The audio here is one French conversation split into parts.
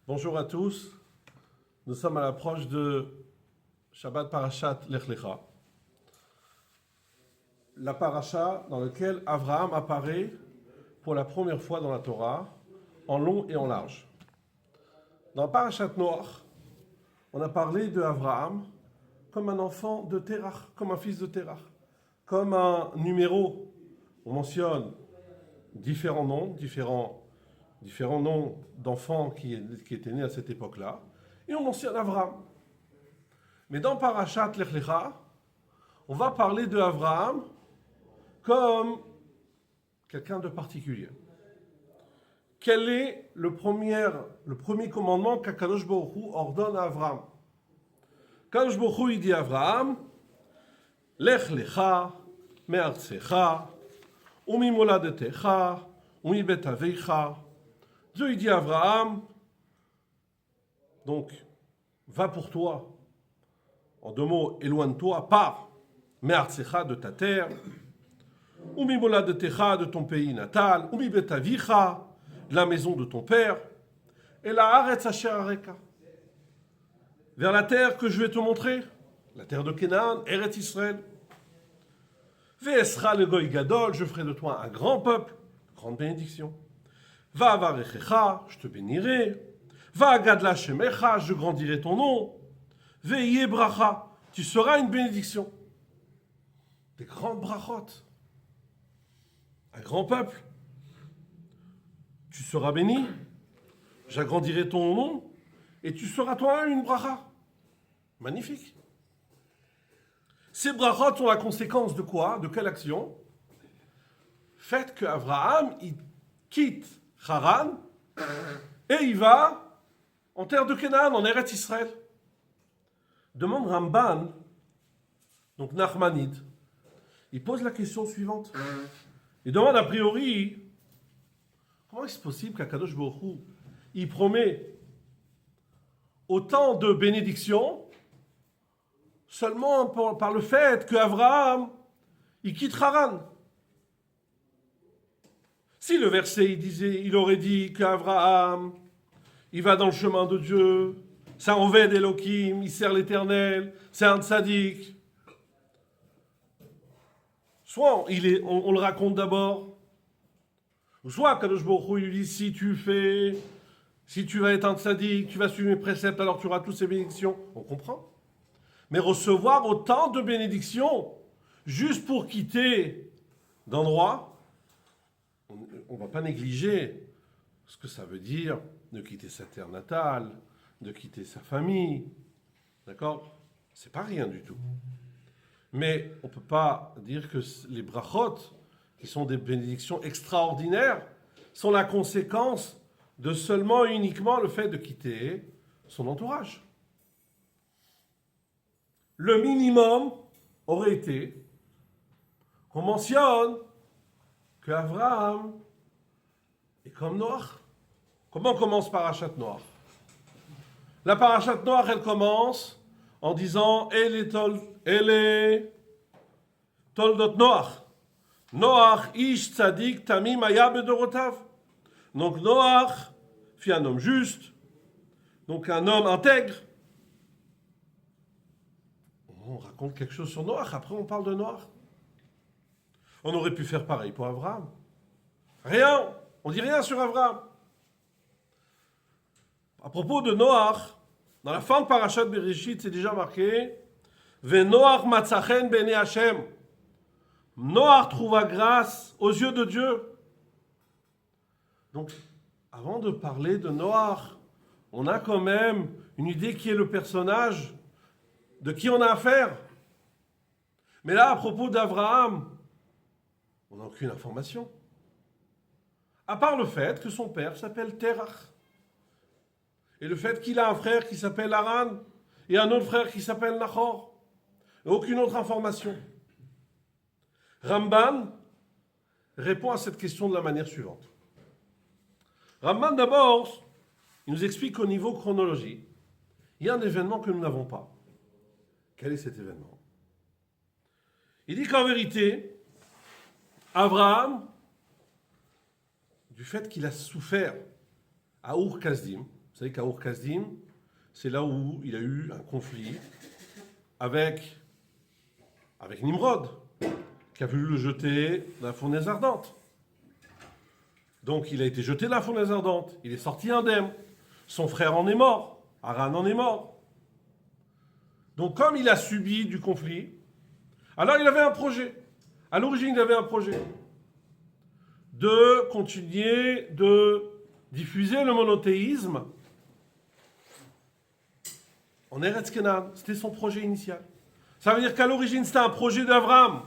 Bonjour à tous. Nous sommes à l'approche de Shabbat Parashat Lech Lecha. La paracha dans laquelle Abraham apparaît pour la première fois dans la Torah, en long et en large. Dans Parashat Noach, on a parlé de Abraham comme un enfant de Terach, comme un fils de Terach, comme un numéro. On mentionne différents noms d'enfants qui étaient nés à cette époque-là, et on mentionne Abraham. Mais dans Parashat Lech Lecha, on va parler de Abraham comme quelqu'un de particulier. Quel est le premier commandement qu'Akadosh Baruch Hu ordonne à Abraham? Akadosh Baruch Hu, il dit à Abraham, Lech Lecha, me'artzecha, umimoladetecha, umibet aveicha. Dieu, il dit à Abraham, donc, va pour toi. En deux mots, éloigne-toi, pars, me'artzecha de ta terre, umimoladetecha de ton pays natal, umibet aveicha de la maison de ton père, et la haaretz asher areka, vers la terre que je vais te montrer, la terre de Canaan, Eretz Israël. Ve'esra le goy gadol, je ferai de toi un grand peuple, grande bénédiction. Va avarechecha, je te bénirai. Va agadla shemecha, je grandirai ton nom. Ve'ye bracha, tu seras une bénédiction. Des grandes brachot. Un grand peuple. Tu seras béni. J'agrandirai ton nom. Et tu seras toi une bracha. Magnifique. Ces brachot sont la conséquence de quoi? De quelle action? Fait que Abraham, il quitte Haran et il va en terre de Canaan, en Eretz Israël. Demande Ramban, donc Nachmanide, il pose la question suivante. Il demande a priori, comment est-ce possible qu'Akadosh Baruch Hu, il promet autant de bénédictions seulement par le fait qu'Abraham, il quitte Haran? Si le verset il aurait dit qu'Abraham, il va dans le chemin de Dieu, c'est un Oved Elohim, il sert l'Éternel, c'est un tzaddik. Soit on le raconte d'abord, ou soit Kadosh Baruch Hu lui dit si tu vas être un tzaddik, tu vas suivre mes préceptes, alors tu auras toutes ces bénédictions. On comprend. Mais recevoir autant de bénédictions juste pour quitter d'endroit, on ne va pas négliger ce que ça veut dire de quitter sa terre natale, de quitter sa famille. D'accord? C'est pas rien du tout. Mais on ne peut pas dire que les brachot, qui sont des bénédictions extraordinaires, sont la conséquence de seulement et uniquement le fait de quitter son entourage. Le minimum aurait été qu'on mentionne qu'Abraham est comme Noach. Comment commence Parashat Noach? La Parashat Noach, elle commence en disant Elle est Toldot Noach. Noach ish tzadik tamim haya bedorotav. Donc Noach fut un homme juste, donc un homme intègre. On raconte quelque chose sur Noach, après on parle de Noach. On aurait pu faire pareil pour Abraham. Rien, on dit rien sur Abraham. À propos de Noach, dans la fin de Parashat Bereshit, c'est déjà marqué Ve-Noach matzachen b'nei Hashem. Noach trouva grâce aux yeux de Dieu. Donc, avant de parler de Noach, on a quand même une idée qui est le personnage de qui on a affaire. Mais là, à propos d'Abraham, on n'a aucune information. À part le fait que son père s'appelle Terach. Et le fait qu'il a un frère qui s'appelle Haran et un autre frère qui s'appelle Nachor. Et aucune autre information. Ramban répond à cette question de la manière suivante. Ramban, d'abord, il nous explique qu'au niveau chronologie, il y a un événement que nous n'avons pas. Quel est cet événement? Il dit qu'en vérité, Abraham, du fait qu'il a souffert à Ur Kasdim, Vous savez qu'à Ur Kasdim, c'est là où il a eu un conflit avec Nimrod, qui a voulu le jeter dans la fournaise ardente. Donc il a été jeté dans la fournaise ardente. Il est sorti indemne. Son frère en est mort. Haran en est mort. Donc comme il a subi du conflit, alors il avait un projet. À l'origine, il avait un projet de continuer de diffuser le monothéisme en Eretz Kenan. C'était son projet initial. Ça veut dire qu'à l'origine, c'était un projet d'Abraham.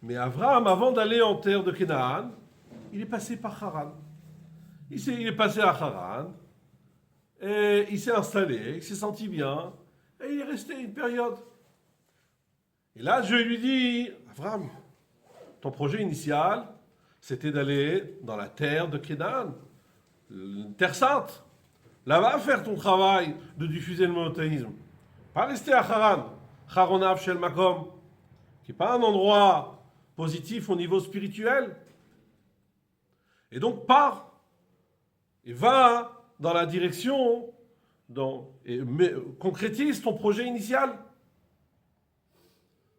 Mais Abraham, avant d'aller en terre de Canaan, il est passé par Haran. Il est passé à Haran, et il s'est installé, il s'est senti bien, et il est resté une période. Et là, Dieu lui dit, Abraham, ton projet initial, c'était d'aller dans la terre de Canaan, une terre sainte. Là-bas, faire ton travail de diffuser le monothéisme. Pas rester à Haran, Haronav Shel Makom, qui n'est pas un endroit positif au niveau spirituel. Et donc pars et va dans la direction, concrétise ton projet initial.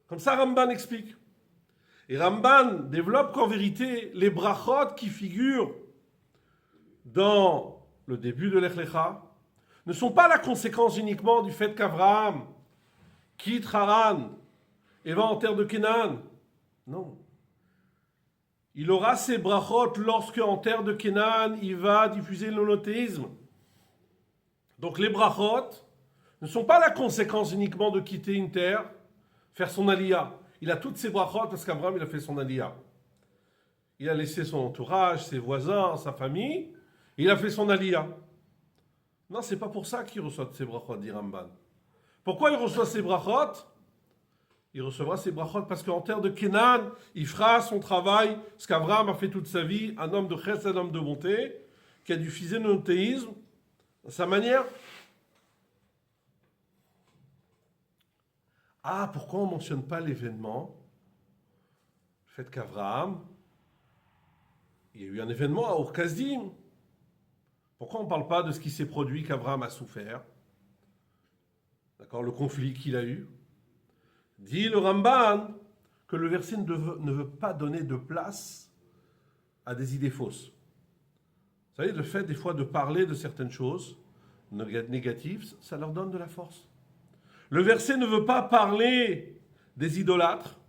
Comme ça Ramban explique. Et Ramban développe qu'en vérité, les brachot qui figurent dans le début de l'Ech Lecha ne sont pas la conséquence uniquement du fait qu'Abraham quitte Haran et va en terre de Canaan. Non. Il aura ses brachot lorsque, en terre de Canaan, il va diffuser le monothéisme. Donc les brachot ne sont pas la conséquence uniquement de quitter une terre, faire son aliyah. Il a toutes ses brachot parce qu'Abraham, il a fait son aliyah. Il a laissé son entourage, ses voisins, sa famille. Il a fait son aliyah. Non, c'est pas pour ça qu'il reçoit ses brachot, dit Ramban. Pourquoi il reçoit ses brachot? Il recevra ses brachot parce qu'en terre de Canaan, il fera son travail, ce qu'Abraham a fait toute sa vie, un homme de chesed, un homme de bonté, qui a diffusé le monothéisme à sa manière. Ah, pourquoi on ne mentionne pas l'événement? Le fait qu'Abraham, il y a eu un événement à Ur Kasdim. Pourquoi on ne parle pas de ce qui s'est produit, qu'Abraham a souffert? D'accord, le conflit qu'il a eu. Dit le Ramban que le verset ne veut pas donner de place à des idées fausses. Vous savez, le fait des fois de parler de certaines choses négatives, ça leur donne de la force. Le verset ne veut pas parler des idolâtres,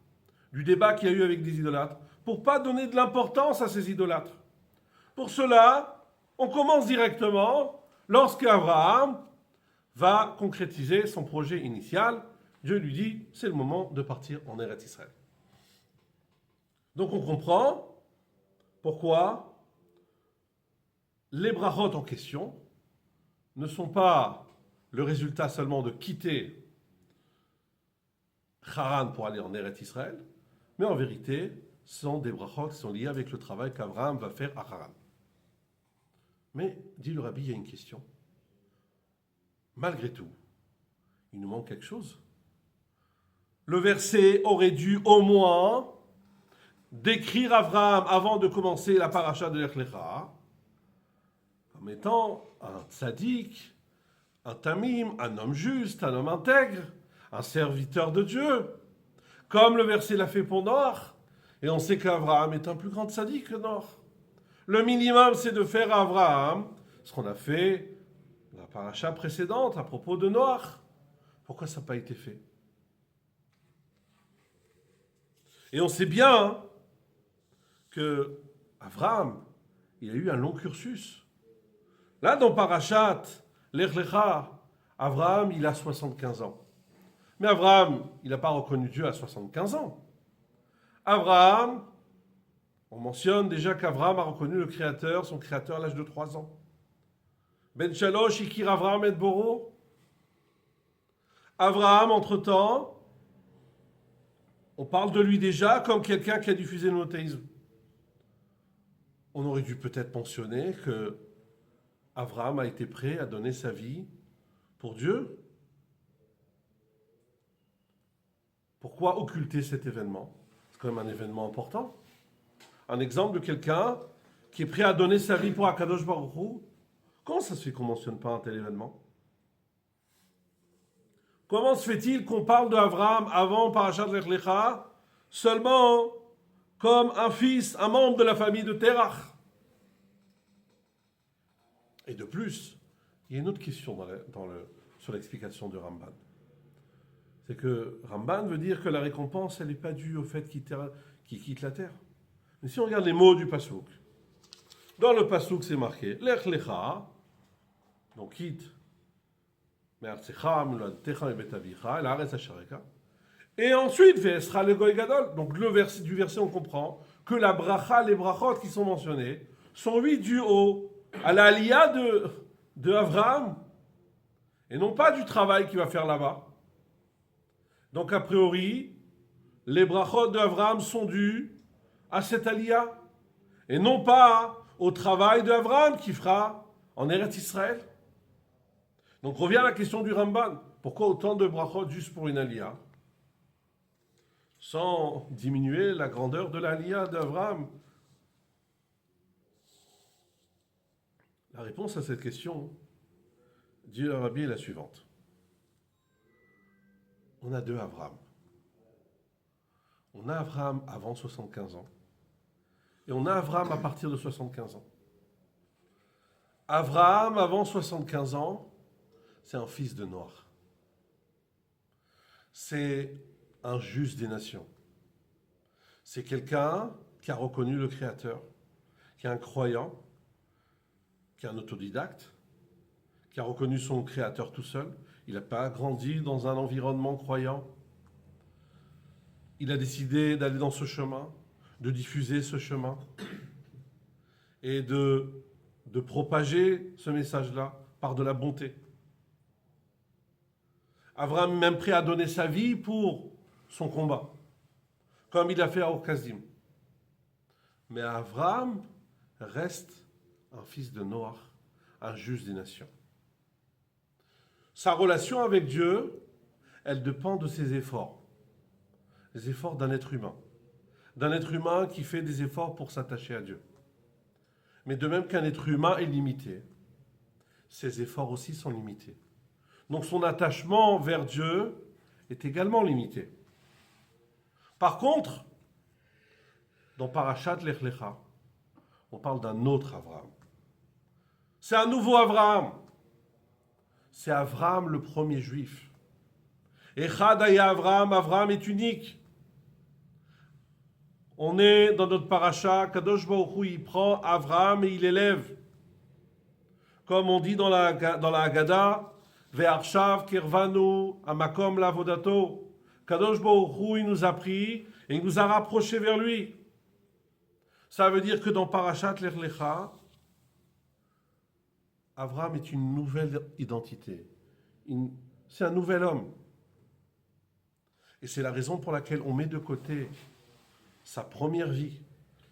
du débat qu'il y a eu avec des idolâtres, pour pas donner de l'importance à ces idolâtres. Pour cela, on commence directement lorsqu'Abraham va concrétiser son projet initial. Dieu lui dit, c'est le moment de partir en Eretz Israël. Donc on comprend pourquoi les brachot en question ne sont pas le résultat seulement de quitter Haran pour aller en Eretz Israël, mais en vérité, sont des brachot qui sont liés avec le travail qu'Abraham va faire à Haran. Mais, dit le Rabbi, il y a une question. Malgré tout, il nous manque quelque chose. Le verset aurait dû au moins décrire Abraham avant de commencer la paracha de l'Ech Lecha comme étant un tzaddik, un tamim, un homme juste, un homme intègre, un serviteur de Dieu, comme le verset l'a fait pour Noach. Et on sait qu'Abraham est un plus grand tzaddik que Noach. Le minimum, c'est de faire à Abraham ce qu'on a fait dans la paracha précédente à propos de Noach. Pourquoi ça n'a pas été fait? Et on sait bien que Abraham, il a eu un long cursus. Là, dans Parashat l'Ech Lecha, Abraham, il a 75 ans. Mais Abraham, il n'a pas reconnu Dieu à 75 ans. Abraham, on mentionne déjà qu'Abraham a reconnu le Créateur, son Créateur à l'âge de 3 ans. Ben Shalosh, Ikir Abraham et Boro. Abraham, entre-temps, on parle de lui déjà comme quelqu'un qui a diffusé le monothéisme. On aurait dû peut-être mentionner que Abraham a été prêt à donner sa vie pour Dieu. Pourquoi occulter cet événement? C'est quand même un événement important. Un exemple de quelqu'un qui est prêt à donner sa vie pour Akadosh Baruch Hu. Comment ça se fait qu'on ne mentionne pas un tel événement? Comment se fait-il qu'on parle d'Abraham avant Parashat Lech Lecha seulement comme un fils, un membre de la famille de Terach? Et de plus, il y a une autre question sur l'explication de Ramban. C'est que Ramban veut dire que la récompense, elle n'est pas due au fait qu'il quitte la terre. Mais si on regarde les mots du Passouk, dans le Passouk, c'est marqué Lech Lecha, donc quitte, et ensuite, Ve'esra le Goy Gadol. Donc du verset, on comprend que la bracha, les brachot qui sont mentionnés, sont oui dus à l'aliyah de Avraham, et non pas du travail qu'il va faire là-bas. Donc a priori, les brachot d'Avraham sont dus à cette aliyah, et non pas au travail d'Avraham qu'il fera en Eretz Israël. Donc revient à la question du Ramban. Pourquoi autant de brachot juste pour une aliyah, sans diminuer la grandeur de l'aliyah d'Avraham? La réponse à cette question, dit le Rabbi, est la suivante. On a deux Avraham. On a Avraham avant 75 ans et on a Avraham à partir de 75 ans. Avraham avant 75 ans, c'est un fils de Noach. C'est un juste des nations. C'est quelqu'un qui a reconnu le Créateur, qui est un croyant, qui est un autodidacte, qui a reconnu son Créateur tout seul. Il n'a pas grandi dans un environnement croyant. Il a décidé d'aller dans ce chemin, de diffuser ce chemin et de propager ce message-là par de la bonté. Avraham est même prêt à donner sa vie pour son combat, comme il a fait à Orkazim. Mais Avraham reste un fils de Noach, un juste des nations. Sa relation avec Dieu, elle dépend de ses efforts. Les efforts d'un être humain qui fait des efforts pour s'attacher à Dieu. Mais de même qu'un être humain est limité, ses efforts aussi sont limités. Donc son attachement vers Dieu est également limité. Par contre, dans Parashat Lech Lecha, on parle d'un autre Avraham. C'est un nouveau Avraham. C'est Avraham le premier juif. Echad haya Avraham, Avraham est unique. On est dans notre paracha, Kadosh Baruch Hu, il prend Avraham et il élève. Comme on dit dans la Haggadah, Ve'arshav kirvanu amakom lavodato. Kadosh Baruch Hu, il nous a pris et il nous a rapprochés vers lui. Ça veut dire que dans Parashat Lech Lecha, Avraham est une nouvelle identité. C'est un nouvel homme. Et c'est la raison pour laquelle on met de côté sa première vie,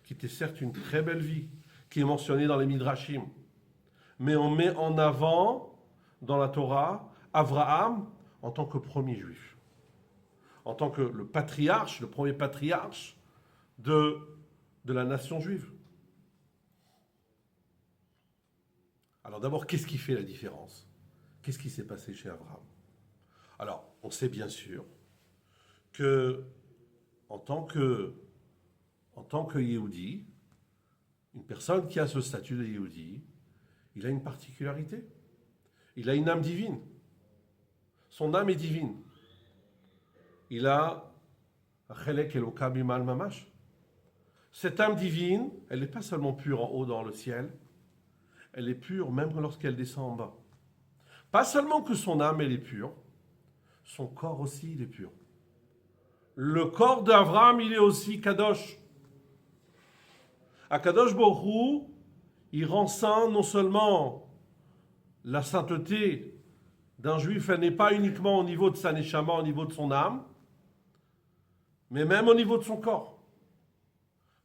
qui était certes une très belle vie, qui est mentionnée dans les Midrashim, mais on met en avant, dans la Torah, Avraham en tant que premier juif, en tant que le patriarche, le premier patriarche de la nation juive. Alors d'abord, qu'est-ce qui fait la différence? Qu'est-ce qui s'est passé chez Avraham? Alors, on sait bien sûr que en tant que Yehudi, une personne qui a ce statut de Yehudi, il a une particularité. Il a une âme divine. Son âme est divine. Il a Chelek Eloka Bimal Mamash. Cette âme divine, elle n'est pas seulement pure en haut dans le ciel, elle est pure même lorsqu'elle descend en bas. Pas seulement que son âme, elle est pure, son corps aussi, il est pur. Le corps d'Avraham, il est aussi Kadosh. À Kadosh Baruch Hu, il rend saint non seulement la sainteté d'un juif, elle n'est pas uniquement au niveau de sa neshama, au niveau de son âme, mais même au niveau de son corps.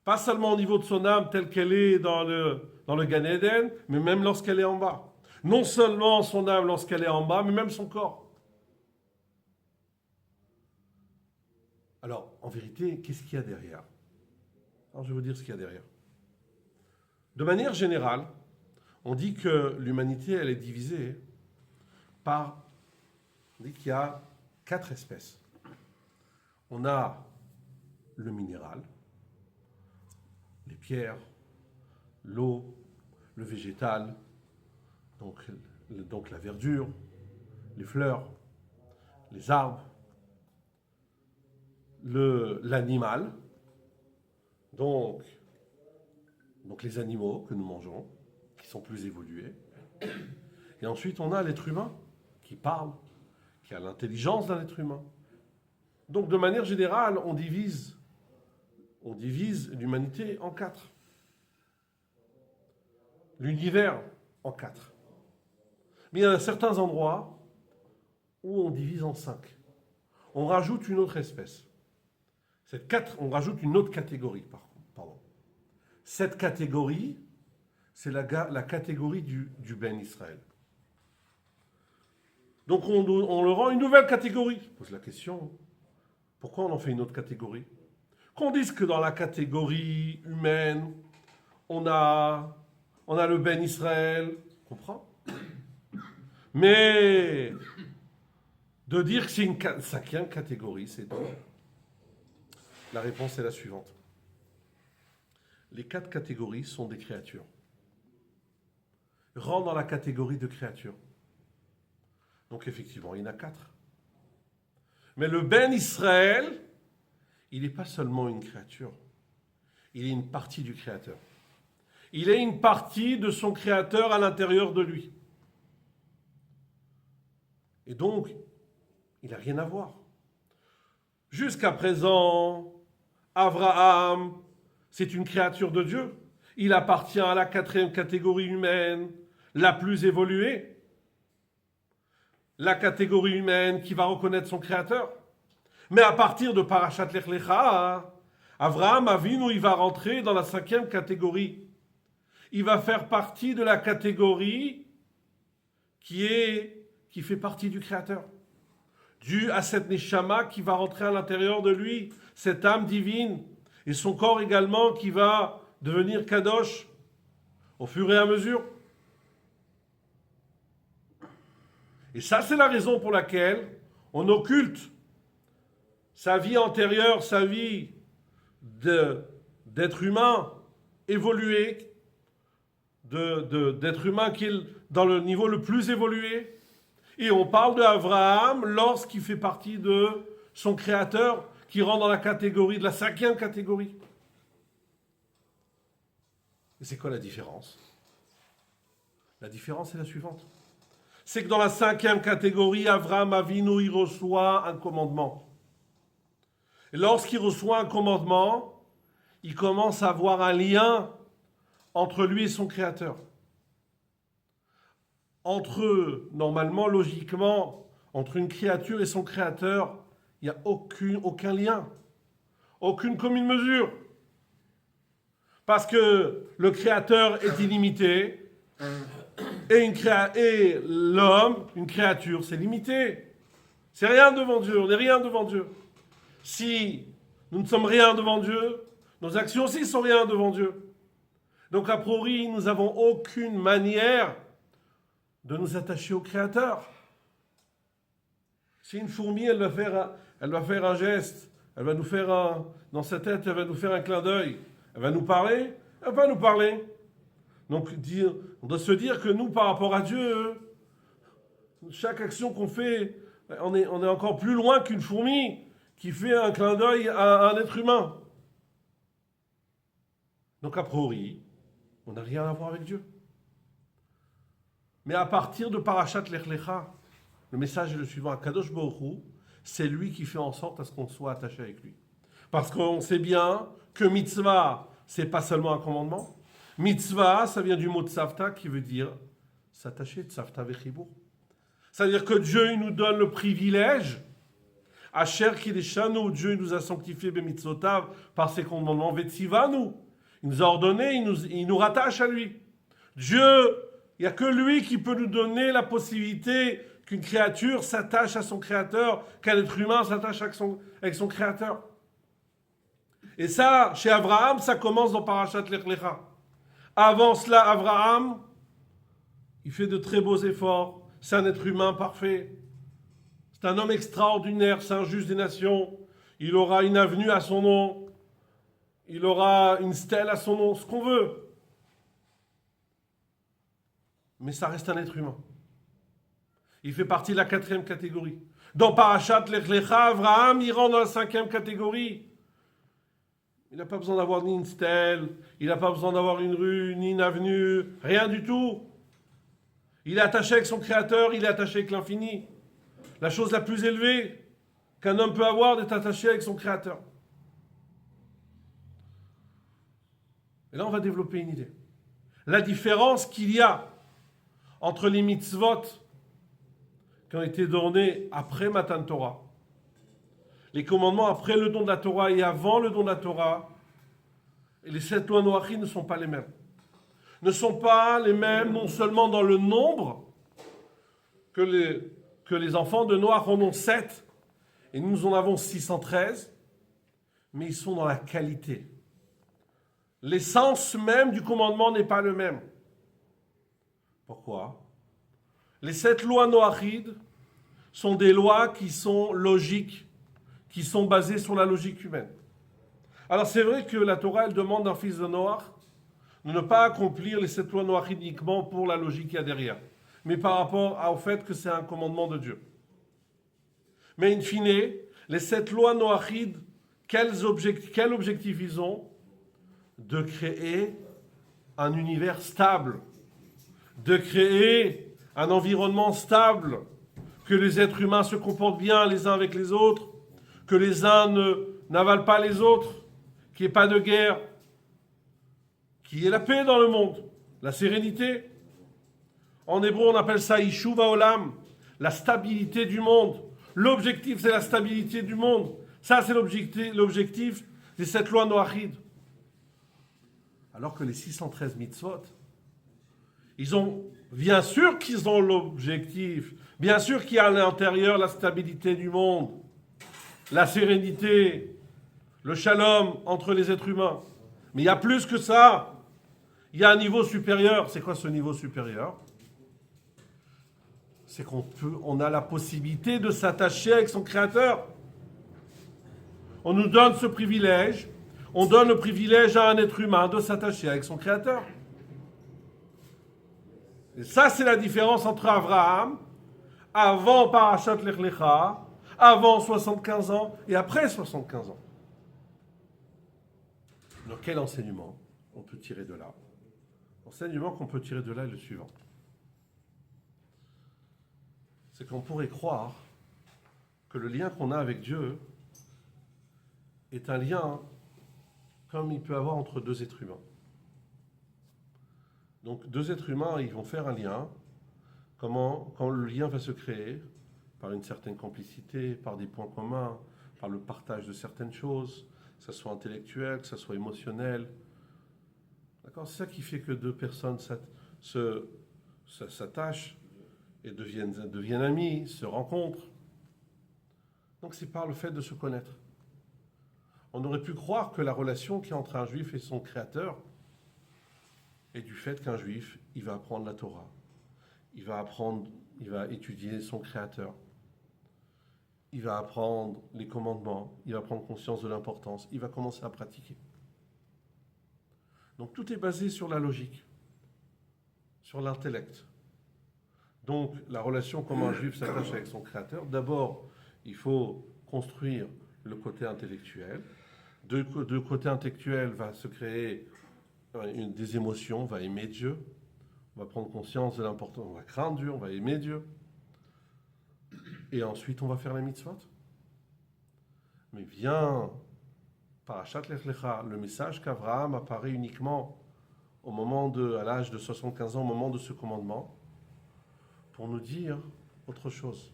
Pas seulement au niveau de son âme telle qu'elle est dans le Gan Eden, mais même lorsqu'elle est en bas. Non seulement son âme lorsqu'elle est en bas, mais même son corps. Alors, en vérité, qu'est-ce qu'il y a derrière? Alors, je vais vous dire ce qu'il y a derrière. De manière générale, On dit que l'humanité, elle est divisée par... On dit qu'il y a 4 espèces. On a le minéral, les pierres, l'eau, le végétal, donc la verdure, les fleurs, les arbres, l'animal, donc les animaux que nous mangeons, qui sont plus évolués. Et ensuite, on a l'être humain qui parle, qui a l'intelligence d'un être humain. Donc, de manière générale, on divise l'humanité en 4. L'univers en 4. Mais il y a certains endroits où on divise en 5. On rajoute une autre espèce. On rajoute une autre catégorie, pardon. Cette catégorie, c'est la catégorie du Ben Israël. Donc on leur rend une nouvelle catégorie. Je pose la question, pourquoi on en fait une autre catégorie? Qu'on dise que dans la catégorie humaine, on a le Ben Israël, comprends? Mais de dire que c'est une 5e catégorie, c'est donc. La réponse est la suivante. Les 4 catégories sont des créatures. Rentre dans la catégorie de créatures. Donc effectivement, il y en a 4. Mais le Ben Israël, il n'est pas seulement une créature. Il est une partie du Créateur. Il est une partie de son Créateur à l'intérieur de lui. Et donc, il n'a rien à voir. Jusqu'à présent, Abraham, c'est une créature de Dieu. Il appartient à la 4e catégorie humaine, la plus évoluée. La catégorie humaine qui va reconnaître son Créateur. Mais à partir de Parashat Lech Lecha, Abraham Avinu, il va rentrer dans la 5e catégorie. Il va faire partie de la catégorie qui fait partie du Créateur. Dû à cette Neshama qui va rentrer à l'intérieur de lui, cette âme divine, et son corps également qui va devenir Kadosh au fur et à mesure. Et ça, c'est la raison pour laquelle on occulte sa vie antérieure, sa vie d'être humain évolué, d'être humain qui est dans le niveau le plus évolué. Et on parle d'Abraham lorsqu'il fait partie de son Créateur, qui rentre dans la catégorie, de la 5e catégorie. Et c'est quoi la différence? La différence est la suivante. C'est que dans la 5e catégorie, Abraham Avinu, il reçoit un commandement. Et lorsqu'il reçoit un commandement, il commence à avoir un lien entre lui et son Créateur. Entre eux, normalement, logiquement, entre une créature et son Créateur, il n'y a aucun lien, aucune commune mesure. Parce que le Créateur est illimité et l'homme, une créature, c'est limité. C'est rien devant Dieu, on n'est rien devant Dieu. Si nous ne sommes rien devant Dieu, nos actions aussi sont rien devant Dieu. Donc a priori, nous n'avons aucune manière de nous attacher au Créateur. Si une fourmi, elle va faire un geste, elle va nous faire dans sa tête, elle va nous faire un clin d'œil, elle va nous parler, elle va nous parler. Donc on doit se dire que nous, par rapport à Dieu, chaque action qu'on fait, on est encore plus loin qu'une fourmi qui fait un clin d'œil à un être humain. Donc a priori, on n'a rien à voir avec Dieu. Mais à partir de Parashat Lech Lecha, le message est le suivant. Kadosh Baruch Hu, c'est lui qui fait en sorte à ce qu'on soit attaché avec lui. Parce qu'on sait bien que mitzvah, c'est pas seulement un commandement. Mitzvah, ça vient du mot tzavta qui veut dire s'attacher, tzavta vechibur. C'est-à-dire que Dieu il nous donne le privilège, Asher Kideshanu, Dieu il nous a sanctifié bemitzvotav par ses commandements, vetzivanu. Il nous a ordonné, il nous rattache à lui. Dieu, il n'y a que lui qui peut nous donner la possibilité qu'une créature s'attache à son Créateur, qu'un être humain s'attache avec son Créateur. Et ça, chez Abraham, ça commence dans Parashat Lech Lecha. Avant cela, Abraham, il fait de très beaux efforts, c'est un être humain parfait, c'est un homme extraordinaire, c'est un juge des nations, il aura une avenue à son nom, il aura une stèle à son nom, ce qu'on veut. Mais ça reste un être humain. Il fait partie de la 4e catégorie. Dans Parashat Lech Lecha, Abraham, il rentre dans la 5e catégorie. Il n'a pas besoin d'avoir ni une stèle, il n'a pas besoin d'avoir une rue, ni une avenue, rien du tout. Il est attaché avec son Créateur, il est attaché avec l'infini. La chose la plus élevée qu'un homme peut avoir, d'être attaché avec son Créateur. Et là, on va développer une idée. La différence qu'il y a entre les mitzvot qui ont été donnés après Matan Torah, les commandements après le don de la Torah et avant le don de la Torah, et les 7 lois Noachim ne sont pas les mêmes. Ne sont pas les mêmes non seulement dans le nombre, que les enfants de Noach en ont 7, et nous en avons 613, mais ils sont dans la qualité. L'essence même du commandement n'est pas le même. Pourquoi? Les 7 lois noachides sont des lois qui sont logiques, qui sont basées sur la logique humaine. Alors c'est vrai que la Torah, elle demande à un fils de Noach de ne pas accomplir les 7 lois noachides uniquement pour la logique qu'il y a derrière, mais par rapport au fait que c'est un commandement de Dieu. Mais in fine, les 7 lois noachides, quel objectif ils ont? De créer un univers stable, de créer un environnement stable, que les êtres humains se comportent bien les uns avec les autres, que les uns n'avalent pas les autres, qu'il n'y ait pas de guerre, qu'il y ait la paix dans le monde, la sérénité. En hébreu, on appelle ça Yishuv Haolam, la stabilité du monde. L'objectif, c'est la stabilité du monde. Ça, c'est l'objectif des 7 lois noachides. Alors que les 613 mitzvot, bien sûr qu'ils ont l'objectif, bien sûr qu'il y a à l'intérieur la stabilité du monde, la sérénité, le shalom entre les êtres humains. Mais il y a plus que ça. Il y a un niveau supérieur. C'est quoi ce niveau supérieur? C'est qu'on a la possibilité de s'attacher avec son Créateur. On nous donne ce privilège. On donne le privilège à un être humain de s'attacher avec son Créateur. Et ça, c'est la différence entre Abraham, avant Parashat Lech Lecha, avant 75 ans et après 75 ans. Donc, quel enseignement on peut tirer de là? L'enseignement qu'on peut tirer de là est le suivant. C'est qu'on pourrait croire que le lien qu'on a avec Dieu est un lien comme il peut avoir entre 2 êtres humains. Donc 2 êtres humains, ils vont faire un lien. Quand le lien va se créer? Par une certaine complicité, par des points communs, par le partage de certaines choses, que ce soit intellectuel, que ce soit émotionnel. D'accord? C'est ça qui fait que 2 personnes s'attachent et deviennent amis, se rencontrent. Donc c'est par le fait de se connaître. On aurait pu croire que la relation qu'il y a entre un juif et son créateur est du fait qu'un juif, il va apprendre la Torah, il va étudier son créateur, il va apprendre les commandements, il va prendre conscience de l'importance, il va commencer à pratiquer. Donc tout est basé sur la logique, sur l'intellect. Donc la relation, comment un juif s'attache avec son créateur, d'abord, il faut construire le côté intellectuel. De côté intellectuel va se créer des émotions, on va aimer Dieu, on va prendre conscience de l'importance, on va craindre Dieu, on va aimer Dieu. Et ensuite, on va faire les mitzvot. Mais vient, Parashat Lech Lecha, le message qu'Abraham apparaît uniquement à l'âge de 75 ans, au moment de ce commandement, pour nous dire autre chose.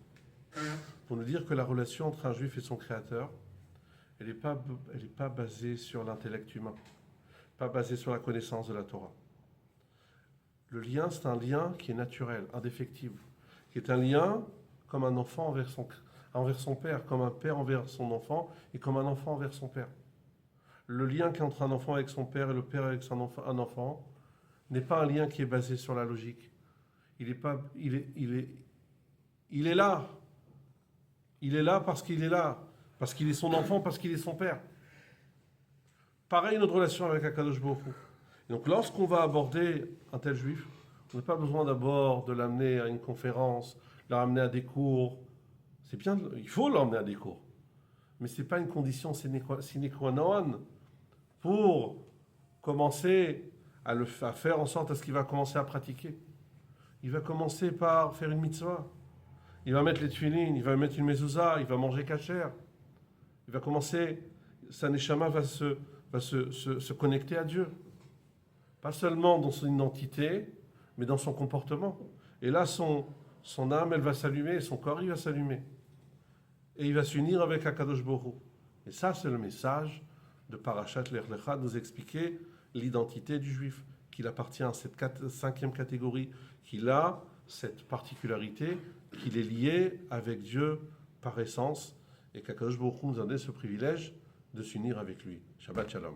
Pour nous dire que la relation entre un juif et son créateur, elle n'est pas basée sur l'intellect humain, pas basée sur la connaissance de la Torah. Le lien, c'est un lien qui est naturel, indéfectible, qui est un lien comme un enfant envers son père, comme un père envers son enfant et comme un enfant envers son père. Le lien qui est entre un enfant avec son père et le père avec un enfant n'est pas un lien qui est basé sur la logique. Il est pas, il est là. Il est là parce qu'il est là. Parce qu'il est son enfant, parce qu'il est son père. Pareil, notre relation avec Akadosh Baruch Hu. Et donc, lorsqu'on va aborder un tel juif, on n'a pas besoin d'abord de l'amener à une conférence, de l'amener à des cours. C'est bien, il faut l'emmener à des cours. Mais ce n'est pas une condition sine qua non pour commencer à faire en sorte à ce qu'il va commencer à pratiquer. Il va commencer par faire une mitzvah. Il va mettre les tefillin, il va mettre une mezouza, il va manger kasher. Il va commencer, sa neshama va se connecter à Dieu. Pas seulement dans son identité, mais dans son comportement. Et là, son âme, elle va s'allumer, son corps, il va s'allumer. Et il va s'unir avec Akadosh Baruch Hu. Et ça, c'est le message de Parashat Lech Lecha, nous expliquer l'identité du juif, qu'il appartient à cette cinquième catégorie, qu'il a cette particularité, qu'il est lié avec Dieu par essence, et qu'Akadosh Baruch Hu nous a donné ce privilège de s'unir avec lui. Shabbat Shalom.